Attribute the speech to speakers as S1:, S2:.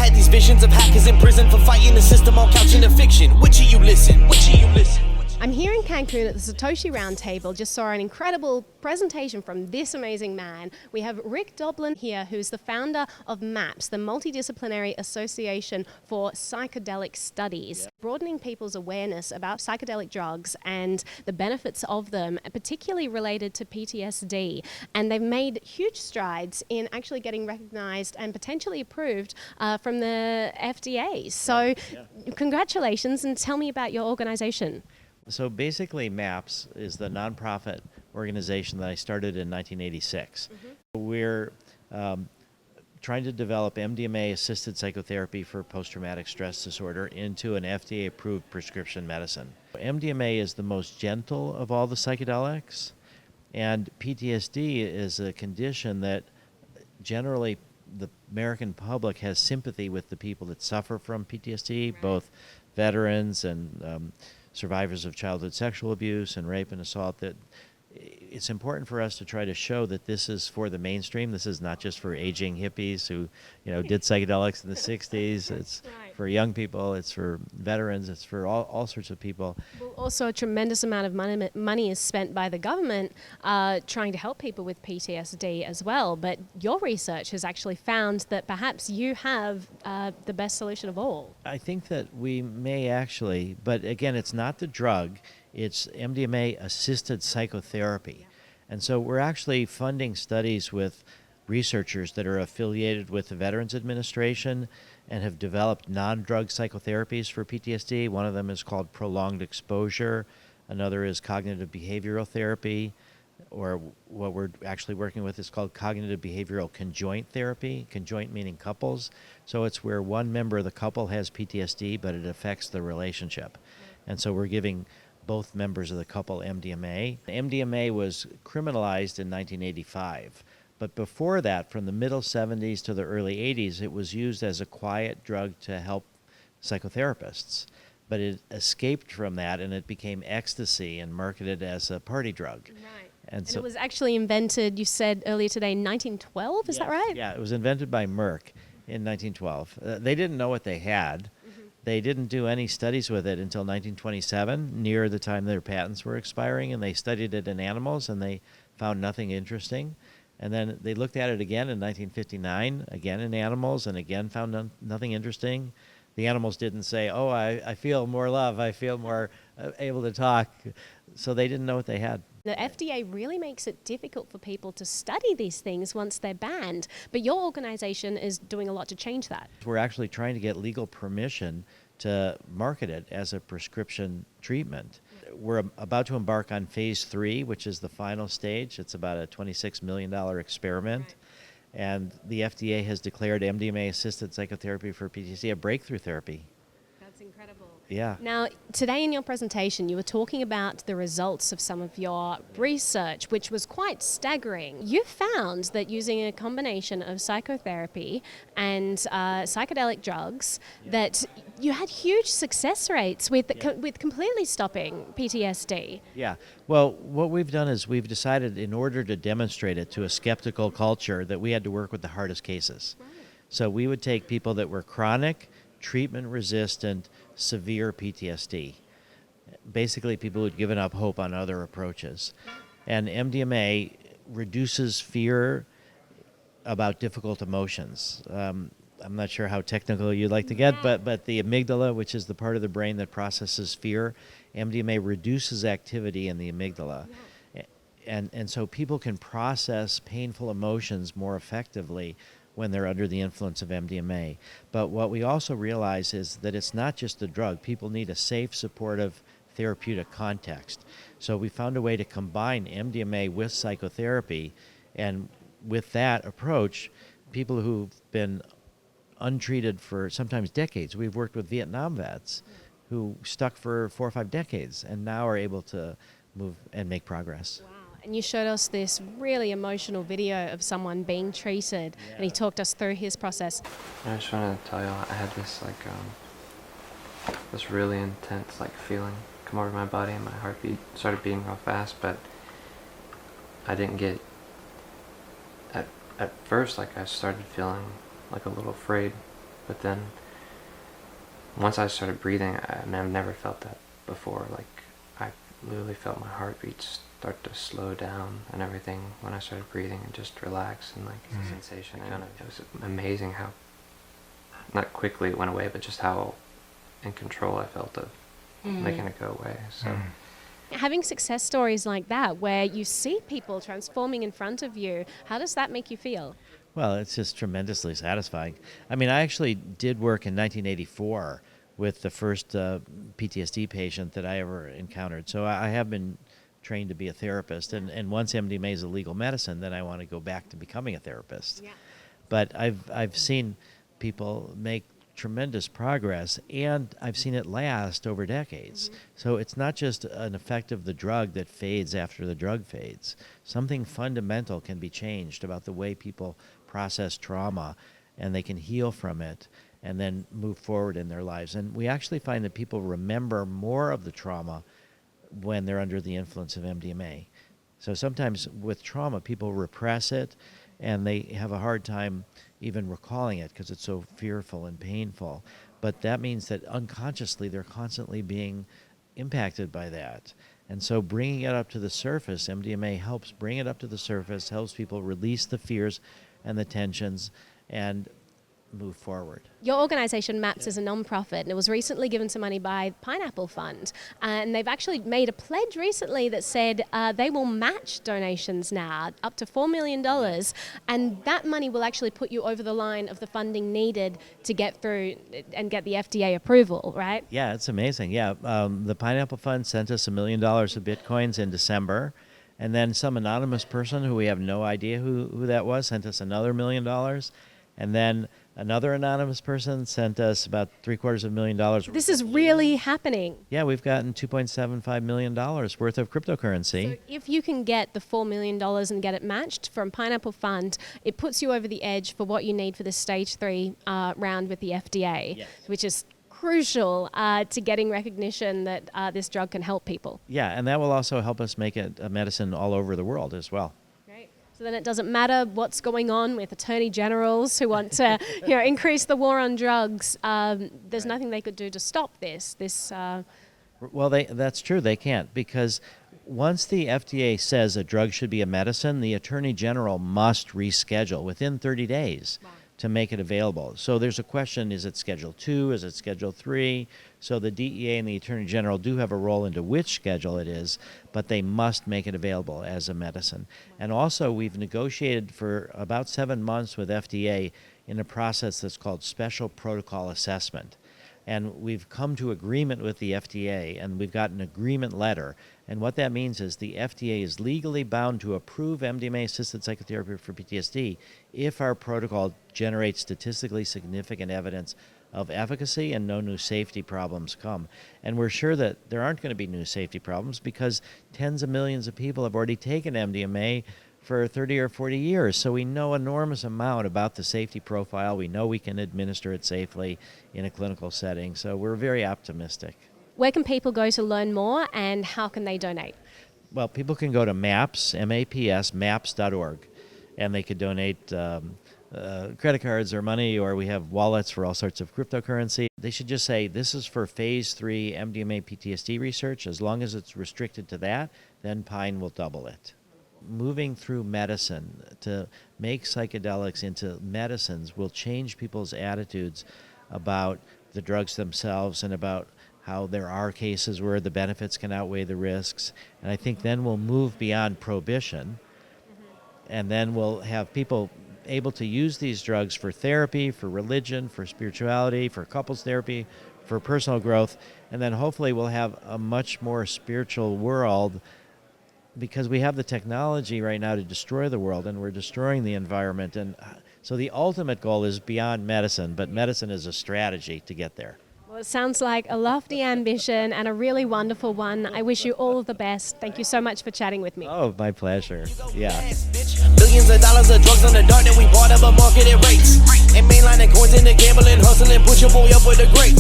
S1: had these visions of hackers in prison for fighting the system all couched in a fiction. Which of you listen? Which of you listen?
S2: I'm here in Cancun at the Satoshi Roundtable. Just saw an incredible presentation from this amazing man. We have Rick Doblin here, who's the founder of MAPS, the Multidisciplinary Association for Psychedelic Studies, broadening people's awareness about psychedelic drugs and the benefits of them, particularly related to PTSD. And they've made huge strides in actually getting recognized and potentially approved from the FDA. So congratulations, and tell me about your organization.
S3: So basically, MAPS is the nonprofit organization that I started in 1986. We're trying to develop MDMA-assisted psychotherapy for post-traumatic stress disorder into an FDA-approved prescription medicine. MDMA is the most gentle of all the psychedelics, and PTSD is a condition that generally the American public has sympathy with the people that suffer from PTSD, both veterans and survivors of childhood sexual abuse and rape and assault. That it's important for us to try to show that this is for the mainstream. This is not just for aging hippies who, did psychedelics in the 60s. It's for young people. It's for veterans. It's for all sorts of people.
S2: Well, also, a tremendous amount of money is spent by the government trying to help people with PTSD as well. But your research has actually found that perhaps you have the best solution of all.
S3: I think that we may actually, but again, it's not the drug. It's MDMA-assisted psychotherapy. And so we're actually funding studies with researchers that are affiliated with the Veterans Administration and have developed non-drug psychotherapies for PTSD. One of them is called prolonged exposure. Another is cognitive behavioral therapy, or what we're actually working with is called cognitive behavioral conjoint therapy, conjoint meaning couples. So it's where one member of the couple has PTSD, but it affects the relationship. And so we're giving both members of the couple MDMA. MDMA was criminalized in 1985, but before that, from the middle 70s to the early 80s, it was used as a quiet drug to help psychotherapists. But it escaped from that and it became ecstasy and marketed as a party drug.
S2: Right.
S3: And
S2: it was actually invented, you said earlier today, in 1912, is that right?
S3: Yeah, it was invented by Merck in 1912. They didn't know what they had. They didn't do any studies with it until 1927, near the time their patents were expiring, and they studied it in animals, and they found nothing interesting. And then they looked at it again in 1959, again in animals, and again found nothing interesting. The animals didn't say, oh, I feel more love, I feel more able to talk. So they didn't know what they had.
S2: The FDA really makes it difficult for people to study these things once they're banned, but your organization is doing a lot to change that.
S3: We're actually trying to get legal permission to market it as a prescription treatment. We're about to embark on phase 3, which is the final stage. It's about a $26 million experiment. And the FDA has declared MDMA-assisted psychotherapy for PTSD a breakthrough therapy.
S2: That's incredible.
S3: Yeah.
S2: Now, today in your presentation, you were talking about the results of some of your research, which was quite staggering. You found that using a combination of psychotherapy and psychedelic drugs, that you had huge success rates with completely stopping PTSD.
S3: Yeah. Well, what we've done is we've decided, in order to demonstrate it to a skeptical culture, that we had to work with the hardest cases. Right. So we would take people that were chronic, treatment-resistant, severe PTSD. Basically, people who'd given up hope on other approaches. And MDMA reduces fear about difficult emotions. I'm not sure how technical you'd like to get, but the amygdala, which is the part of the brain that processes fear, MDMA reduces activity in the amygdala. And so people can process painful emotions more effectively when they're under the influence of MDMA. But what we also realize is that it's not just the drug. People need a safe, supportive, therapeutic context. So we found a way to combine MDMA with psychotherapy, and with that approach, people who've been untreated for sometimes decades. We've worked with Vietnam vets who stuck for 4 or 5 decades and now are able to move and make progress.
S2: Wow. And you showed us this really emotional video of someone being treated, and he talked us through his process.
S4: I just want to tell you, I had this this really intense feeling come over my body, and my heartbeat started beating real fast. But I didn't get. At first, I started feeling a little afraid But then once I started breathing, I've never felt that before. Like, I literally felt my heartbeat start to slow down and everything when I started breathing and just relax, and like the sensation. And it was amazing how, not quickly it went away, but just how in control I felt of making it go away. So.
S2: Having success stories like that, where you see people transforming in front of you, how does that make you feel?
S3: Well, it's just tremendously satisfying. I mean, I actually did work in 1984 with the first PTSD patient that I ever encountered. So I have been trained to be a therapist, and once MDMA is a legal medicine, then I want to go back to becoming a therapist. Yeah. But I've seen people make tremendous progress, and I've seen it last over decades. So it's not just an effect of the drug that fades after the drug fades. Something fundamental can be changed about the way people process trauma, and they can heal from it and then move forward in their lives. And we actually find that people remember more of the trauma when they're under the influence of MDMA. So sometimes with trauma, people repress it, and they have a hard time even recalling it because it's so fearful and painful. But that means that unconsciously they're constantly being impacted by that. And so bringing it up to the surface, MDMA helps bring it up to the surface, helps people release the fears and the tensions and move forward.
S2: Your organization, MAPS, is a non-profit, and it was recently given some money by Pineapple Fund. And they've actually made a pledge recently that said they will match donations now up to $4 million. And that money will actually put you over the line of the funding needed to get through and get the FDA approval, right?
S3: Yeah, it's amazing. Yeah, the Pineapple Fund sent us $1 million of Bitcoins in December. And then some anonymous person who we have no idea who that was sent us another $1 million. And then another anonymous person sent us about $750,000.
S2: This is really happening.
S3: Yeah, we've gotten $2.75 million worth of cryptocurrency.
S2: So if you can get the $4 million and get it matched from Pineapple Fund, it puts you over the edge for what you need for the stage 3 round with the FDA, yes, which is crucial to getting recognition that this drug can help people.
S3: Yeah, and that will also help us make it a medicine all over the world as well.
S2: So then it doesn't matter what's going on with attorney generals who want to, increase the war on drugs. There's nothing they could do to stop this.
S3: Well, that's true. They can't, because once the FDA says a drug should be a medicine, the attorney general must reschedule within 30 days. Wow. To make it available. So there's a question, is it Schedule 2, is it Schedule 3? So the DEA and the Attorney General do have a role into which schedule it is, but they must make it available as a medicine. And also we've negotiated for about 7 months with FDA in a process that's called Special Protocol Assessment. And we've come to agreement with the FDA, and we've got an agreement letter. And what that means is the FDA is legally bound to approve MDMA-assisted psychotherapy for PTSD if our protocol generates statistically significant evidence of efficacy and no new safety problems come. And we're sure that there aren't going to be new safety problems because tens of millions of people have already taken MDMA for 30 or 40 years. So we know an enormous amount about the safety profile. We know we can administer it safely in a clinical setting. So we're very optimistic.
S2: Where can people go to learn more, and how can they donate?
S3: Well, people can go to MAPS, M-A-P-S, maps.org, and they could donate credit cards or money, or we have wallets for all sorts of cryptocurrency. They should just say, this is for phase 3 MDMA PTSD research. As long as it's restricted to that, then Pine will double it. Moving through medicine to make psychedelics into medicines will change people's attitudes about the drugs themselves and about how there are cases where the benefits can outweigh the risks. And I think then we'll move beyond prohibition, and then we'll have people able to use these drugs for therapy, for religion, for spirituality, for couples therapy, for personal growth, and then hopefully we'll have a much more spiritual world, because we have the technology right now to destroy the world, and we're destroying the environment. And so the ultimate goal is beyond medicine, but medicine is a strategy to get there.
S2: Well, it sounds like a lofty ambition and a really wonderful one. I wish you all of the best. Thank you so much for chatting with me.
S3: Oh, my pleasure. Yeah.
S1: Billions of dollars of drugs on the dark that we bought up at marketed rates. And mainlining coins in the gambling, hustling, push your boy up with the greats.